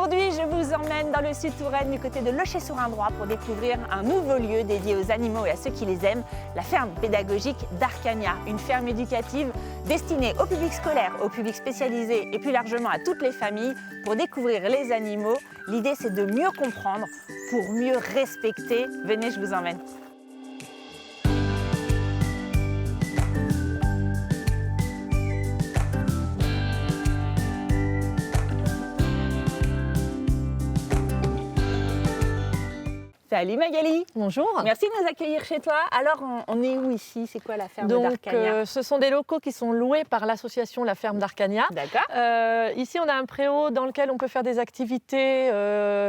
Aujourd'hui, je vous emmène dans le sud Touraine, du côté de Locher-sur-Indrois, pour découvrir un nouveau lieu dédié aux animaux et à ceux qui les aiment, la ferme pédagogique d'Arcania, une ferme éducative destinée au public scolaire, au public spécialisé et plus largement à toutes les familles pour découvrir les animaux. L'idée, c'est de mieux comprendre pour mieux respecter. Venez, je vous emmène. Salut Magali. Bonjour. Merci de nous accueillir chez toi. Alors, on est où ici? C'est quoi la ferme d'Arcania? Ce sont des locaux qui sont loués par l'association La Ferme d'Arcania. D'accord. Ici, on a un préau dans lequel on peut faire des activités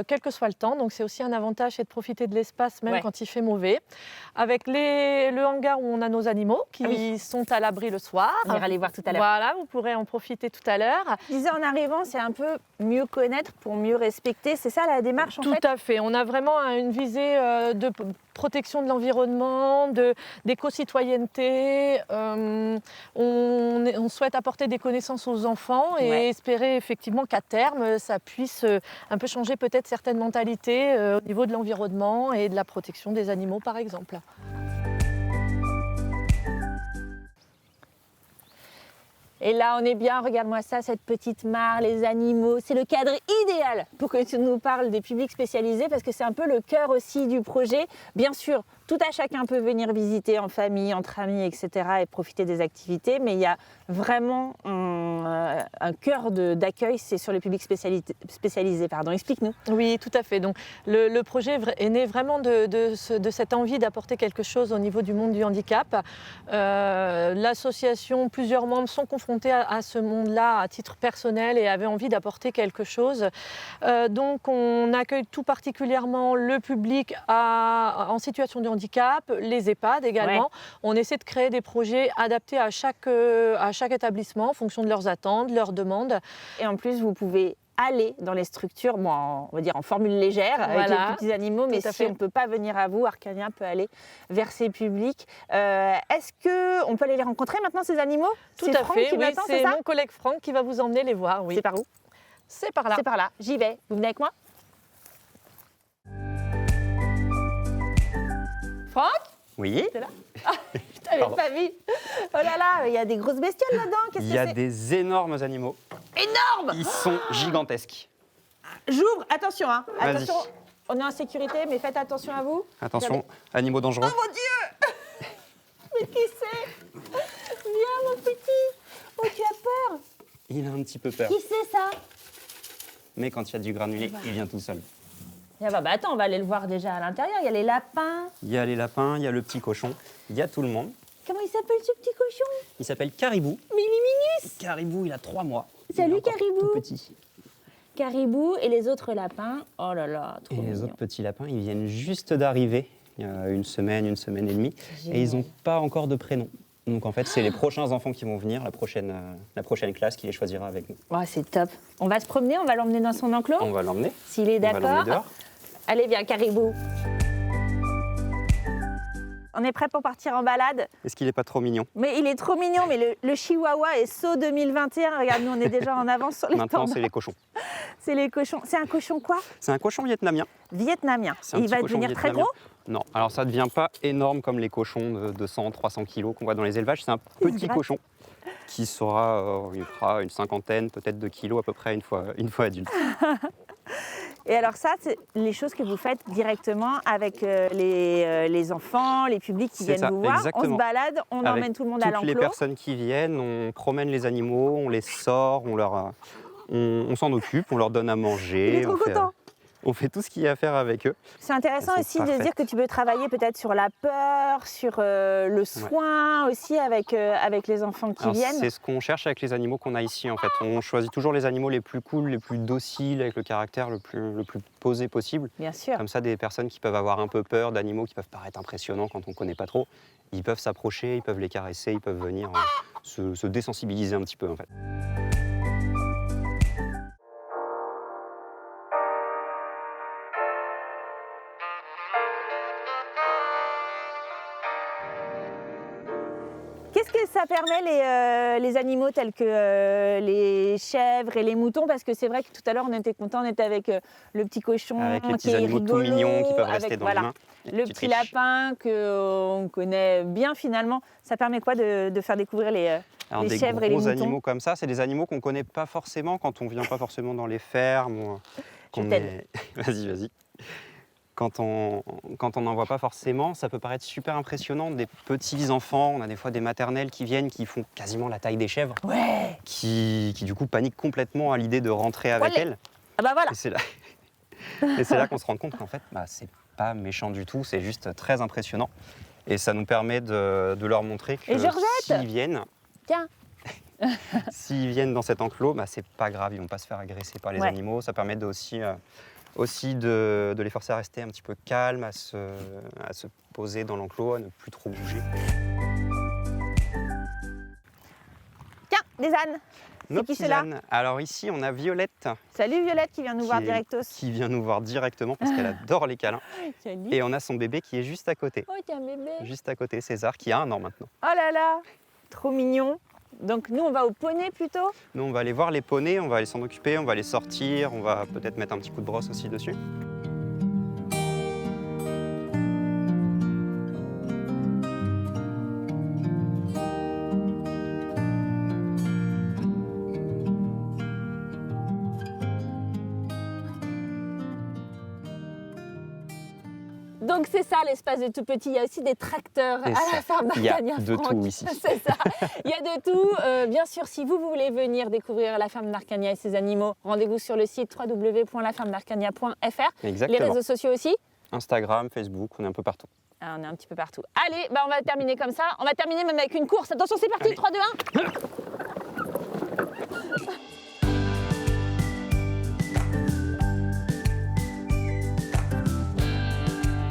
quel que soit le temps. Donc, c'est aussi un avantage, c'est de profiter de l'espace même quand il fait mauvais. Avec le hangar où on a nos animaux qui sont à l'abri le soir. On ira les voir tout à l'heure. Voilà, vous pourrez en profiter tout à l'heure. Je disais en arrivant, c'est un peu mieux connaître pour mieux respecter. C'est ça la démarche en fait? Tout à fait. On a vraiment une visée de protection de l'environnement, d'éco-citoyenneté. On souhaite apporter des connaissances aux enfants et espérer effectivement qu'à terme, ça puisse un peu changer peut-être certaines mentalités au niveau de l'environnement et de la protection des animaux par exemple. Et là, on est bien, regarde-moi ça, cette petite mare, les animaux. C'est le cadre idéal pour que tu nous parles des publics spécialisés parce que c'est un peu le cœur aussi du projet. Bien sûr, tout à chacun peut venir visiter en famille, entre amis, etc. et profiter des activités, mais il y a vraiment un cœur d'accueil, c'est sur le public spécialisé. Explique-nous. Oui, tout à fait. Donc, le projet est né vraiment de cette envie d'apporter quelque chose au niveau du monde du handicap. L'association, plusieurs membres sont confrontés à ce monde-là à titre personnel et avaient envie d'apporter quelque chose. Donc, on accueille tout particulièrement le public en situation de handicap, les EHPAD également. On essaie de créer des projets adaptés à chaque établissement en fonction de leurs attentes, leurs demandes. Et en plus, vous pouvez aller dans les structures, on va dire en formule légère, avec les petits animaux, mais si on ne peut pas venir à vous, Arcania peut aller vers ces publics. Est-ce qu'on peut aller les rencontrer maintenant, ces animaux? Tout à fait, oui, c'est mon collègue Franck qui va vous emmener les voir. Oui. C'est par où? C'est par là. C'est par là, j'y vais. Vous venez avec moi? Franck? Oui. T'es là? Je t'avais pas vu. Oh là là, il y a des grosses bestioles là-dedans. Qu'est-ce que c'est? Il y a des énormes animaux. Énormes! Ils sont gigantesques. J'ouvre, attention, hein. Vas-y. Attention, on est en sécurité, mais faites attention à vous. Attention, animaux dangereux. Oh mon Dieu! Mais qui c'est? Viens mon petit. Oh, tu as peur? Il a un petit peu peur. Qui c'est ça? Mais quand il y a du granulé, il vient tout seul. Attends, on va aller le voir déjà à l'intérieur. Il y a les lapins. Il y a les lapins, il y a le petit cochon, il y a tout le monde. Comment il s'appelle ce petit cochon? Il s'appelle Caribou. Mais il est minus. Caribou, il a 3 mois. Salut Caribou. Tout petit. Caribou et les autres lapins. Oh là là, trop mignon. Et les autres petits lapins, ils viennent juste d'arriver, il y a une semaine et demie. Génial. Et ils n'ont pas encore de prénom. Donc en fait, c'est les prochains enfants qui vont venir, la prochaine classe qui les choisira avec nous. Oh, c'est top. On va se promener, on va l'emmener dans son enclos. On va l'emmener. S'il est On va l'emmener d'accord. dehors. Allez, viens, Caribou. On est prêt pour partir en balade? Est-ce qu'il n'est pas trop mignon? Mais il est trop mignon, mais le Chihuahua est saut 2021. Regarde, nous, on est déjà en avance sur les Maintenant, temps. c'est les cochons. C'est les cochons. C'est un cochon quoi? C'est un cochon vietnamien. Vietnamien. C'est un Il petit va cochon devenir très vietnamien. gros? Non, alors ça ne devient pas énorme comme les cochons de 200, 300 kilos qu'on voit dans les élevages. C'est un petit cochon qui il fera une cinquantaine, peut-être de kilos à peu près une fois adulte. Et alors ça, c'est les choses que vous faites directement avec les enfants, les publics qui viennent vous voir. Exactement. On se balade, on Avec emmène tout le monde à toutes les l'enclos. personnes qui viennent, on promène les animaux, on les sort, on s'en occupe, on leur donne à manger. Il est trop content. On fait tout ce qu'il y a à faire avec eux. C'est intéressant Elles aussi sont de se dire parfaites. que tu peux travailler peut-être sur la peur, sur le soin aussi avec les enfants qui Alors, viennent. c'est ce qu'on cherche avec les animaux qu'on a ici en fait. On choisit toujours les animaux les plus cool, les plus dociles, avec le caractère le plus posé possible. Bien sûr. Comme ça, des personnes qui peuvent avoir un peu peur d'animaux qui peuvent paraître impressionnants quand on ne connaît pas trop, ils peuvent s'approcher, ils peuvent les caresser, ils peuvent venir se désensibiliser un petit peu en fait. Qu'est-ce que ça permet les animaux tels que les chèvres et les moutons? Parce que c'est vrai que tout à l'heure on était content, on était avec le petit cochon Avec les qui petits est animaux tout rigolo, mignons qui peuvent avec, rester dans voilà, les mains. le petit lapin qu'on connaît bien finalement. Ça permet quoi de faire découvrir les Alors, des chèvres et les gros moutons? animaux comme ça, c'est des animaux qu'on ne connaît pas forcément quand on ne vient pas forcément dans les fermes. Ou qu'on t'aide. Vas-y, vas-y. Quand on n'en voit pas forcément, ça peut paraître super impressionnant. Des petits enfants, on a des fois des maternelles qui viennent, qui font quasiment la taille des chèvres, Ouais. qui du coup paniquent complètement à l'idée de rentrer avec Voilà. elles. Ah bah voilà. Et c'est là, et c'est là qu'on se rend compte qu'en fait, c'est pas méchant du tout, c'est juste très impressionnant. Et ça nous permet de leur montrer que Et Georgette s'ils viennent, Tiens. s'ils viennent dans cet enclos, c'est pas grave, ils vont pas se faire agresser par les Ouais. animaux. Ça permet aussi de les forcer à rester un petit peu calmes, à se poser dans l'enclos, à ne plus trop bouger. Tiens, des ânes. Nos qui petits ceux-là? ânes. Alors ici, on a Violette Salut Violette qui vient nous voir qui directos. vient nous voir directement parce qu'elle adore les câlins. Salut. Et on a son bébé qui est juste à côté. Oh, t'es un bébé. Juste à côté, César, qui a 1 an maintenant. Oh là là, trop mignon. Donc nous, on va au poney plutôt. Nous, on va aller voir les poneys, on va aller s'en occuper, on va les sortir, on va peut-être mettre un petit coup de brosse aussi dessus. Donc c'est ça l'espace des tout petits. Il y a aussi des tracteurs à C'est la ça. ferme Il y a d'Arcania de Franck. tout ici. C'est ça. Il y a de tout. Bien sûr, si vous voulez venir découvrir la ferme d'Arcania et ses animaux, rendez-vous sur le site www.lafermedarcania.fr. Les Exactement. réseaux sociaux aussi. Instagram, Facebook, on est un peu partout. Ah, on est un petit peu partout. Allez, on va terminer comme ça. On va terminer même avec une course. Attention, c'est parti. Allez. 3, 2, 1.